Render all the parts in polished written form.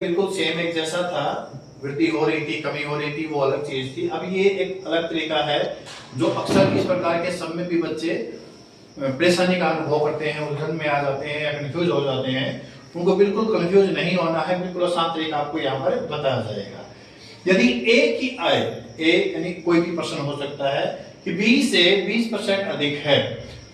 बिल्कुल सेम एक जैसा था, वृद्धि हो रही थी, कमी हो रही थी, वो अलग चीज थी। अब ये एक अलग तरीका है जो अक्सर इस प्रकार के सब में भी बच्चे परेशानी का अनुभव करते हैं, उलझन में आ जाते हैं या कंफ्यूज हो जाते हैं। उनको बिल्कुल कंफ्यूज नहीं होना है, बिल्कुल आसान तरीका आपको यहाँ पर बताया जाएगा। यदि ए की आय, ए यानी कोई भी पर्सन हो सकता है कि बी से 20% अधिक है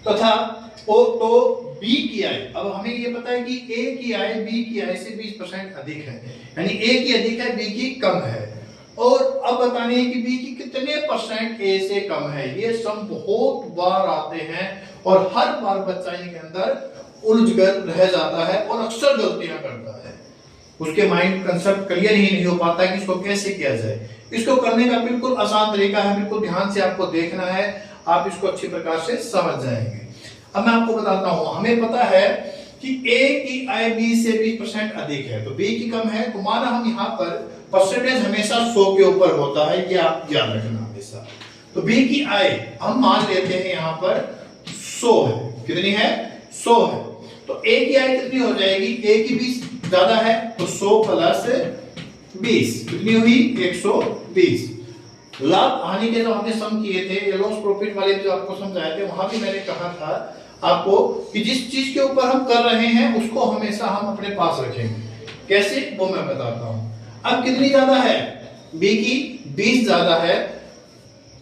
तथा तो बी की आय, अब हमें ये पता है कि ए की आय बी की आय से 20% अधिक है, यानी ए की अधिक है बी की कम है। और अब बताने है कि बी की कितने परसेंट ए से कम है। ये सम बहुत बार आते हैं और हर बार बच्चा इनके अंदर उलझकर रह जाता है और अक्सर गलतियां करता है। उसके माइंड कंसेप्ट क्लियर ही नहीं हो पाता कि इसको कैसे किया जाए। इसको करने का बिल्कुल आसान तरीका है, बिल्कुल ध्यान से आपको देखना है, आप इसको अच्छी प्रकार से समझ जाएंगे। अब मैं आपको बताता हूं, हमें पता है कि ए की आय बी से 20% अधिक है तो बी की कम है, तो माना हम यहाँ पर परसेंटेज हमेशा 100 के ऊपर होता है, ये आप याद रखना हमेशा। तो बी की आय हम मान लेते हैं यहाँ पर 100 है, कितनी है 100 है, तो ए की आय कितनी हो जाएगी, ए की 20 ज्यादा है तो 100 प्लस 20 कितनी हुई 120। लाभ हानि के जो हमने सम किए थे, लॉस प्रॉफिट वाले जो आपको समझाए थे, वहां भी मैंने कहा था आपको कि जिस चीज के ऊपर हम कर रहे हैं उसको हमेशा हम अपने पास रखेंगे। कैसे, वो मैं बताता हूं। अब कितनी ज्यादा है, बी की 20 ज्यादा है,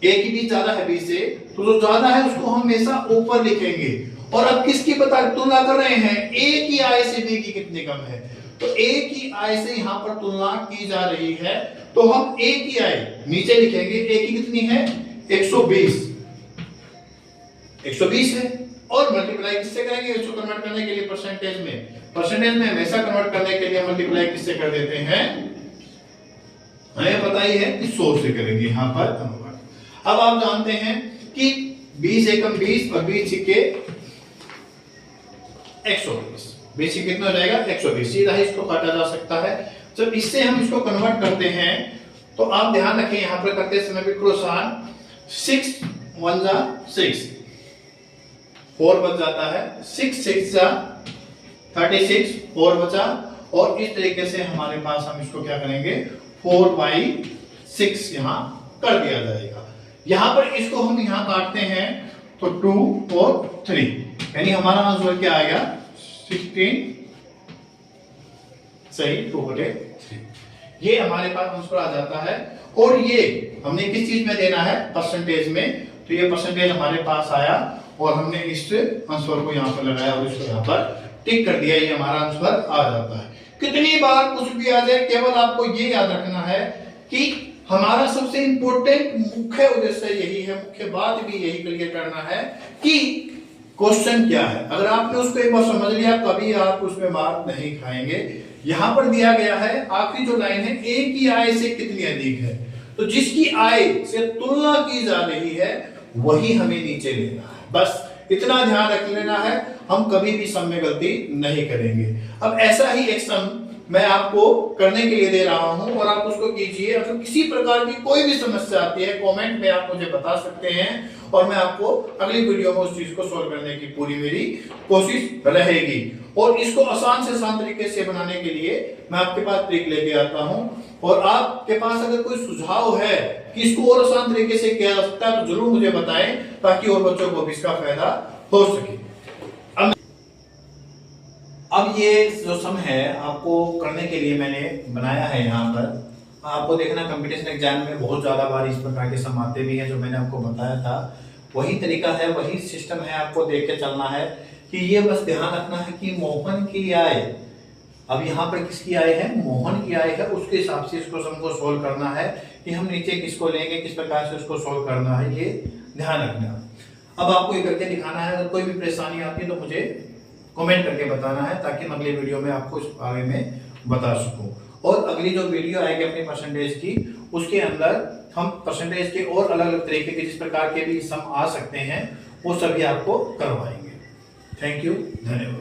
ए की 20 ज्यादा है बी से, तो जो ज्यादा है उसको हम हमेशा ऊपर लिखेंगे। और अब किसकी तुलना कर रहे हैं, ए की आय से बी की कितनी कम है, तो ए की आय से यहां पर तुलना की जा रही है, तो हम ए की आय नीचे लिखेंगे, ए की कितनी है 120 है, और मल्टीप्लाई किससे करेंगे, इसको कन्वर्ट करने के लिए परसेंटेज में हमेशा कन्वर्ट करने के लिए मल्टीप्लाई किससे कर देते हैं, हमें पता ही है कि 100 से करेंगे यहां पर कन्वर्ट। अब आप जानते हैं कि 20 एकम 20 और 20 के 120, 20 कितना हो जाएगा 120, सीधा ही इसको काटा जा सकता है। जब इससे हम इसको कन्वर्ट करते हैं तो आप ध्यान रखें यहां पर करते समय बिल्कुल आसान, 6 1 जा 6, 4 बच जाता है, 6 6 जा 36, 4 बचा, और इस तरीके से हमारे पास हम इसको क्या करेंगे 4/6 यहां कर दिया जाएगा। यहां पर इसको हम यहां काटते हैं तो 2 और 3, यानी हमारा आंसर क्या आएगा 16, सही 2/3, ये हमारे पास आंसर आ जाता है। और ये हमने किस चीज में देना है, परसेंटेज में, तो ये परसेंटेज हमारे पास आया और हमने इस आंसर को यहाँ पर लगाया और इसको यहाँ पर टिक कर दिया, ये हमारा आंसर आ जाता है। कितनी बार कुछ भी आ जाए, केवल आपको ये याद रखना है कि हमारा सबसे इंपॉर्टेंट मुख्य उद्देश्य यही है, मुख्य बात भी यही क्लियर करना है कि क्वेश्चन क्या है। अगर आपने उसको एक बार समझ लिया कभी आप उसमें मार्क नहीं खाएंगे। यहां पर दिया गया है आखिरी जो लाइन है, ए की आय से कितनी अधिक है, तो जिसकी आय से तुलना की जा रही है वही हमें नीचे लेना है, बस इतना ध्यान रख लेना है, हम कभी भी सम में गलती नहीं करेंगे। अब ऐसा ही एक सम मैं आपको करने के लिए दे रहा हूं और आप उसको कीजिए। अगर किसी प्रकार की कोई भी समस्या आती है कमेंट में आप मुझे बता सकते हैं और मैं आपको अगली वीडियो में उस चीज को सॉल्व करने की पूरी मेरी कोशिश रहेगी। और इसको आसान से आसान तरीके से बनाने के लिए मैं आपके पास ट्रिक लेके आता हूं, और आपके पास अगर कोई सुझाव है कि इसको और आसान तरीके से किया जा सकता है तो जरूर मुझे बताएं, ताकि और बच्चों को भी इसका फायदा हो सके। अब ये जो सम है आपको करने के लिए मैंने बनाया है, यहाँ पर आपको देखना कंपटीशन एग्जाम में बहुत ज्यादा बार इस प्रकार के सम आते भी हैं, जो मैंने आपको बताया था वही तरीका है, वही सिस्टम है, आपको देख के चलना है कि ये बस ध्यान रखना है कि मोहन की आय, अब यहाँ पर किसकी आय है, मोहन की आय है, उसके हिसाब से इसको सम को सोल्व करना है कि हम नीचे किसको लेंगे, किस प्रकार से उसको सोल्व करना है, ये ध्यान रखना। अब आपको ये करके दिखाना है, अगर कोई भी परेशानी आती है तो मुझे कमेंट करके बताना है, ताकि मैं अगली वीडियो में आपको इस बारे में बता सकूं। और अगली जो वीडियो आएगी अपनी परसेंटेज की, उसके अंदर हम परसेंटेज के और अलग अलग तरीके के जिस प्रकार के भी सम आ सकते हैं वो सभी आपको करवाएंगे। थैंक यू, धन्यवाद।